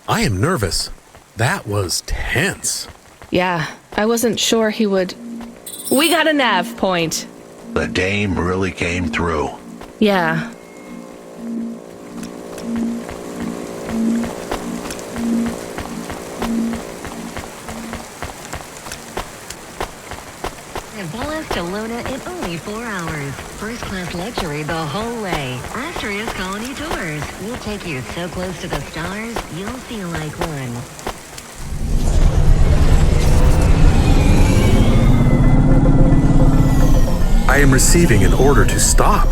[SPEAKER 1] I am nervous. That was tense.
[SPEAKER 2] Yeah, I wasn't sure he would... We got a nav point.
[SPEAKER 3] The dame really came through.
[SPEAKER 2] Yeah.
[SPEAKER 10] to Luna in only 4 hours. First-class luxury the whole way. Astria's Colony Tours. We'll take you so close to the stars, you'll feel like one.
[SPEAKER 1] I am receiving an order to stop.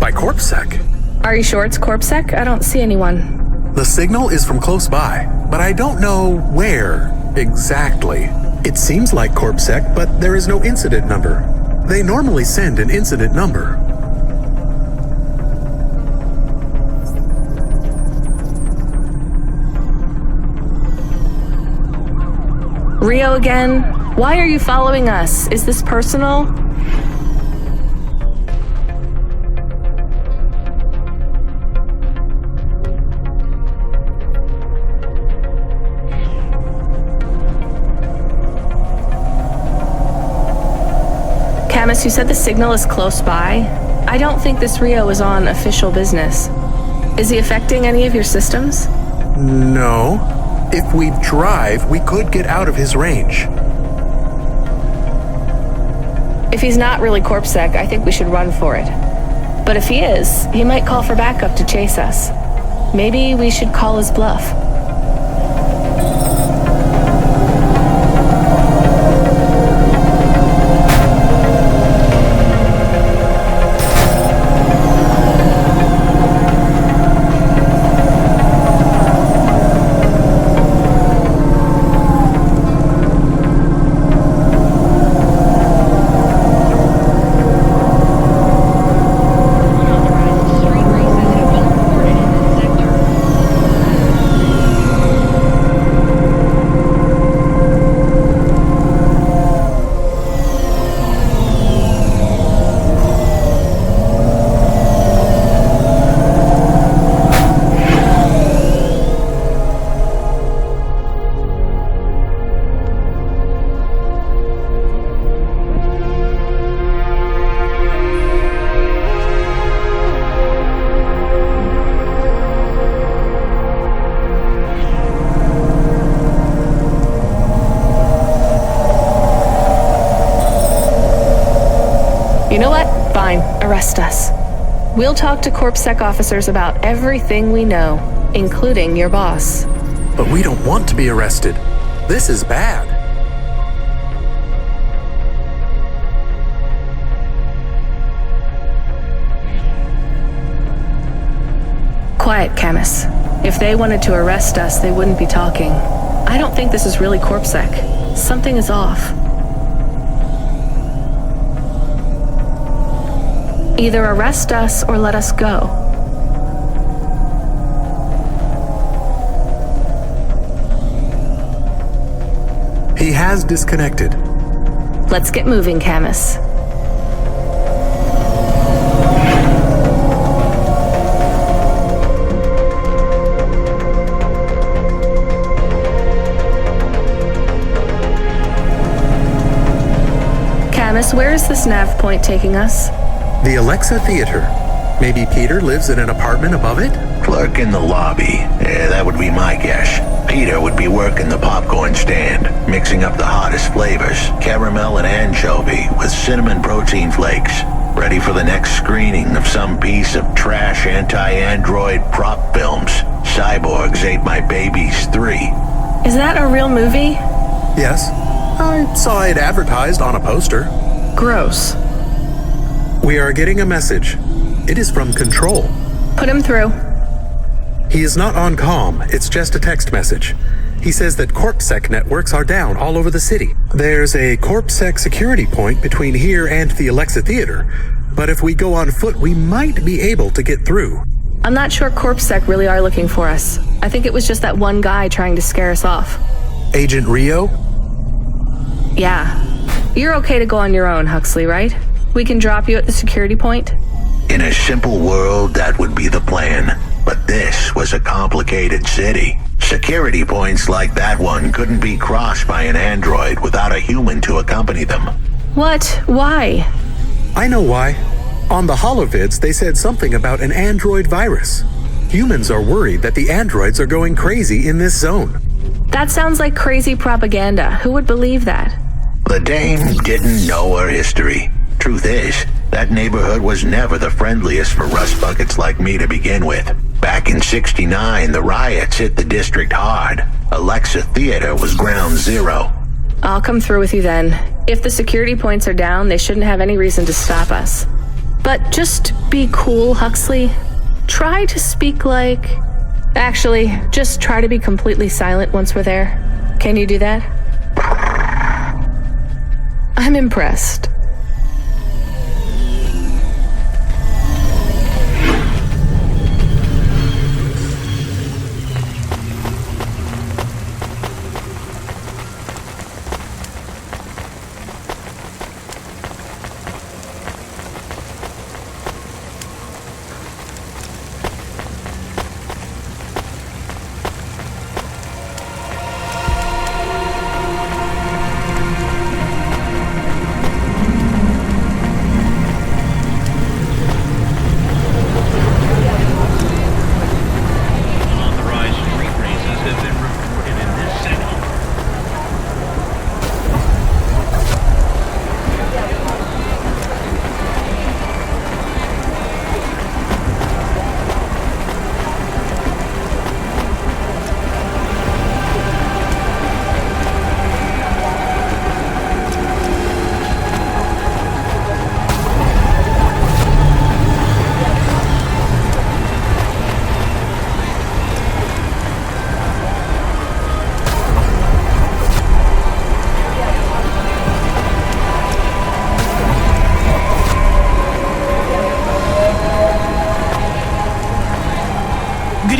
[SPEAKER 1] By CorpSec.
[SPEAKER 2] Are you sure it's CorpSec? I don't see anyone.
[SPEAKER 1] The signal is from close by, but I don't know where exactly. It seems like CorpSec, but there is no incident number. They normally send an incident number.
[SPEAKER 2] Rio again? Why are you following us? Is this personal? Camus, you said the signal is close by. I don't think this Rio is on official business. Is he affecting any of your systems?
[SPEAKER 1] No. If we drive, we could get out of his range.
[SPEAKER 2] If he's not really CorpSec, I think we should run for it. But if he is, he might call for backup to chase us. Maybe we should call his bluff. You know what? Fine. Arrest us. We'll talk to CorpSec officers about everything we know, including your boss.
[SPEAKER 1] But we don't want to be arrested. This is bad.
[SPEAKER 2] Quiet, Camus. If they wanted to arrest us, they wouldn't be talking. I don't think this is really CorpSec. Something is off. Either arrest us or let us go.
[SPEAKER 1] He has disconnected.
[SPEAKER 2] Let's get moving, Camus. Camus, where is this nav point taking us?
[SPEAKER 1] The Alexa Theater. Maybe Peter lives in an apartment above it?
[SPEAKER 3] Clerk in the lobby. Yeah, that would be my guess. Peter would be working the popcorn stand, mixing up the hottest flavors, caramel and anchovy with cinnamon protein flakes, ready for the next screening of some piece of trash anti-android prop films. Cyborgs Ate My Babies 3.
[SPEAKER 2] Is that a real movie?
[SPEAKER 1] Yes. I saw it advertised on a poster.
[SPEAKER 2] Gross.
[SPEAKER 1] We are getting a message. It is from Control.
[SPEAKER 2] Put him through.
[SPEAKER 1] He is not on comm. It's just a text message. He says that CorpSec networks are down all over the city. There's a CorpSec security point between here and the Alexa Theater, but if we go on foot, we might be able to get through.
[SPEAKER 2] I'm not sure CorpSec really are looking for us. I think it was just that one guy trying to scare us off.
[SPEAKER 1] Agent Rio?
[SPEAKER 2] Yeah. You're okay to go on your own, Huxley, right? We can drop you at the security point?
[SPEAKER 3] In a simple world, that would be the plan. But this was a complicated city. Security points like that one couldn't be crossed by an android without a human to accompany them.
[SPEAKER 2] What? Why?
[SPEAKER 1] I know why. On the holovids, they said something about an android virus. Humans are worried that the androids are going crazy in this zone.
[SPEAKER 2] That sounds like crazy propaganda. Who would believe that?
[SPEAKER 3] The dame didn't know her history. Truth is, that neighborhood was never the friendliest for rust buckets like me to begin with. Back in '69, the riots hit the district hard. Alexa Theater was ground zero.
[SPEAKER 2] I'll come through with you then. If the security points are down, they shouldn't have any reason to stop us. But just be cool, Huxley. Try to speak like... Actually, just try to be completely silent once we're there. Can you do that? I'm impressed.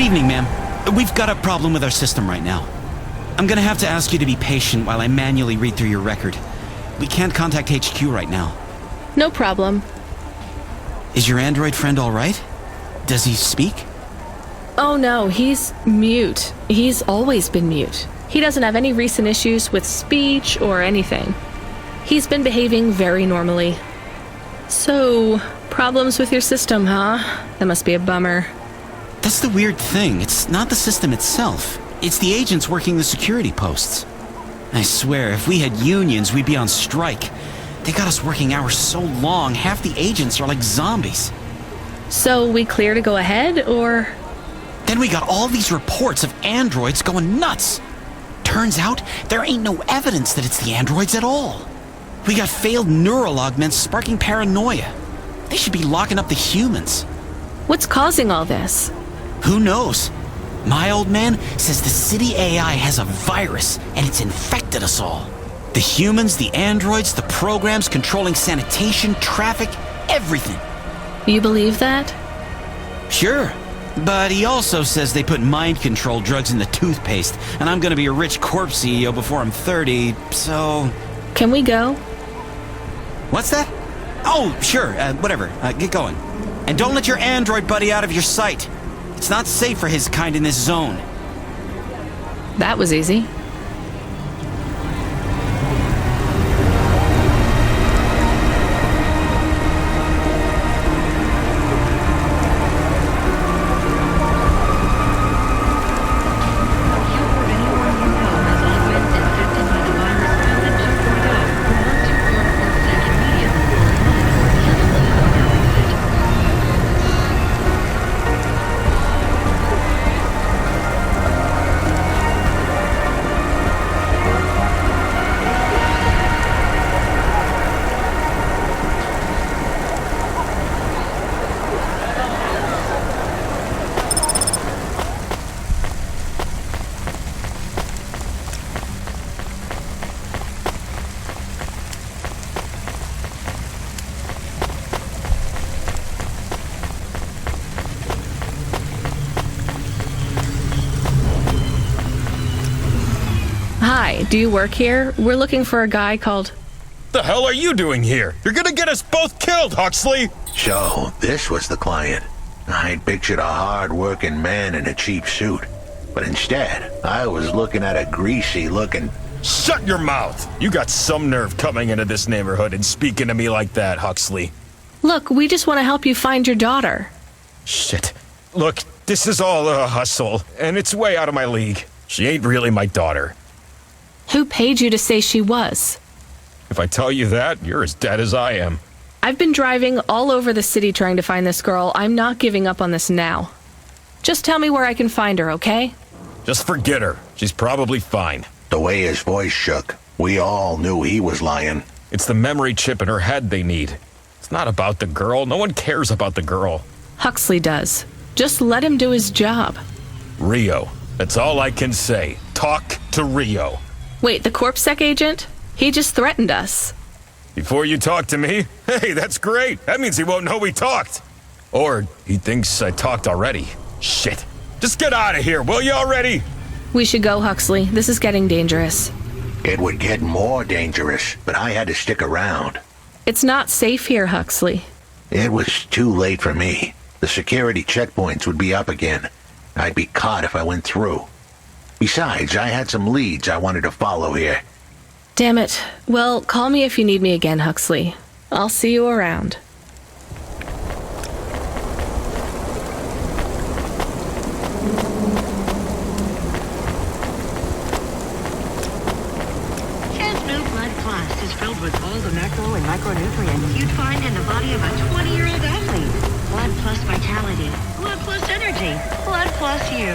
[SPEAKER 11] Evening, ma'am. We've got a problem with our system right now. I'm gonna have to ask you to be patient while I manually read through your record. We can't contact HQ right now.
[SPEAKER 2] No problem.
[SPEAKER 11] Is your android friend all right? Does he speak?
[SPEAKER 2] Oh no, he's mute. He's always been mute. He doesn't have any recent issues with speech or anything. He's been behaving very normally. So, problems with your system, huh? That must be a bummer.
[SPEAKER 11] That's the weird thing. It's not the system itself. It's the agents working the security posts. I swear, if we had unions, we'd be on strike. They got us working hours so long, half the agents are like zombies.
[SPEAKER 2] So we clear to go ahead, or...?
[SPEAKER 11] Then we got all these reports of androids going nuts. Turns out, there ain't no evidence that it's the androids at all. We got failed neural augments sparking paranoia. They should be locking up the humans.
[SPEAKER 2] What's causing all this?
[SPEAKER 11] Who knows? My old man says the city AI has a virus and it's infected us all. The humans, the androids, the programs controlling sanitation, traffic, everything.
[SPEAKER 2] You believe that?
[SPEAKER 11] Sure. But he also says they put mind control drugs in the toothpaste, and I'm gonna be a rich corpse CEO before I'm 30, so...
[SPEAKER 2] Can we go?
[SPEAKER 11] What's that? Oh, sure, whatever. Get going. And don't let your android buddy out of your sight. It's not safe for his kind in this zone.
[SPEAKER 2] That was easy. Hi, do you work here? We're looking for a guy called...
[SPEAKER 8] The hell are you doing here? You're gonna get us both killed, Huxley!
[SPEAKER 3] So, this was the client. I'd pictured a hard-working man in a cheap suit. But instead, I was looking at a greasy-looking...
[SPEAKER 8] Shut your mouth! You got some nerve coming into this neighborhood and speaking to me like that, Huxley.
[SPEAKER 2] Look, we just want to help you find your daughter.
[SPEAKER 8] Shit. Look, this is all a hustle, and it's way out of my league. She ain't really my daughter.
[SPEAKER 2] Who paid you to say she was?
[SPEAKER 12] If I tell you that, you're as dead as I am.
[SPEAKER 2] I've been driving all over the city trying to find this girl. I'm not giving up on this now. Just tell me where I can find her, okay?
[SPEAKER 12] Just forget her. She's probably fine.
[SPEAKER 3] The way his voice shook, we all knew he was lying.
[SPEAKER 12] It's the memory chip in her head they need. It's not about the girl. No one cares about the girl.
[SPEAKER 2] Huxley does. Just let him do his job.
[SPEAKER 12] Rio. That's all I can say. Talk to Rio.
[SPEAKER 2] Wait, the CorpSec agent? He just threatened us.
[SPEAKER 12] Before you talk to me? Hey, that's great. That means he won't know we talked. Or he thinks I talked already. Shit. Just get out of here, will you already?
[SPEAKER 2] We should go, Huxley. This is getting dangerous.
[SPEAKER 3] It would get more dangerous, but I had to stick around.
[SPEAKER 2] It's not safe here, Huxley.
[SPEAKER 3] It was too late for me. The security checkpoints would be up again. I'd be caught if I went through. Besides, I had some leads I wanted to follow here.
[SPEAKER 2] Damn it. Well, call me if you need me again, Huxley. I'll see you around.
[SPEAKER 10] Blood Plus is filled with all the macro and micronutrients you'd find in the body of a 20-year-old athlete. Blood Plus Vitality. Blood Plus Energy. Blood Plus You.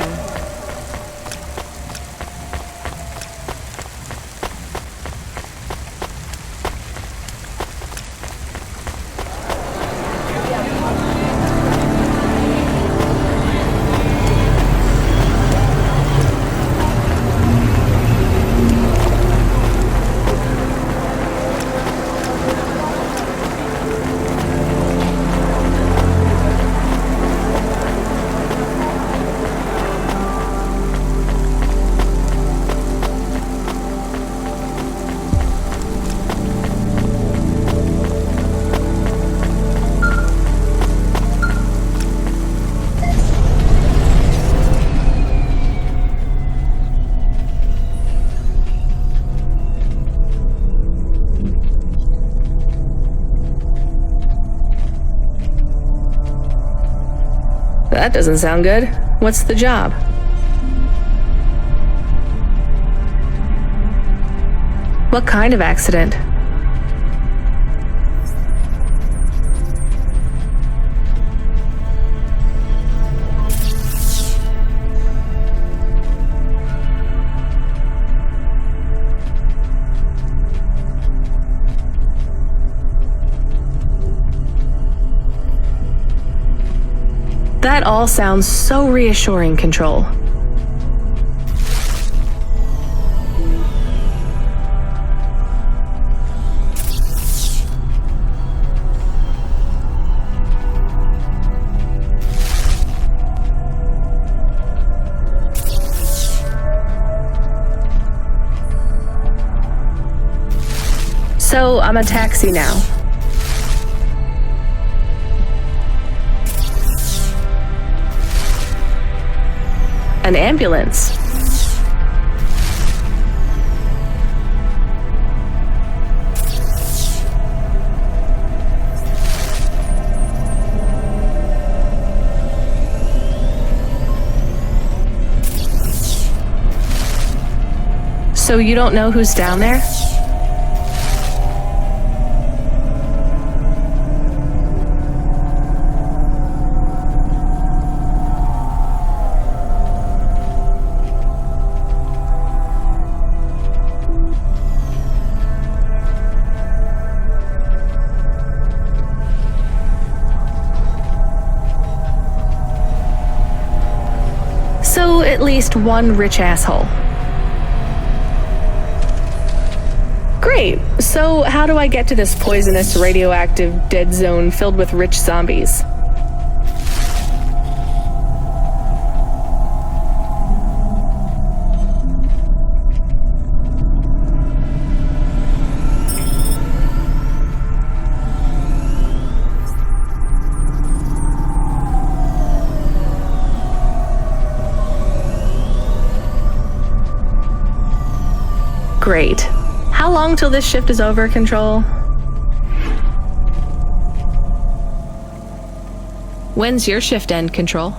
[SPEAKER 2] That doesn't sound good. What's the job? What kind of accident? That all sounds so reassuring, Control. So I'm a taxi now. An ambulance. So you don't know who's down there? So at least one rich asshole. Great. So how do I get to this poisonous, radioactive, dead zone filled with rich zombies? Great. How long till this shift is over, Control? When's your shift end, Control?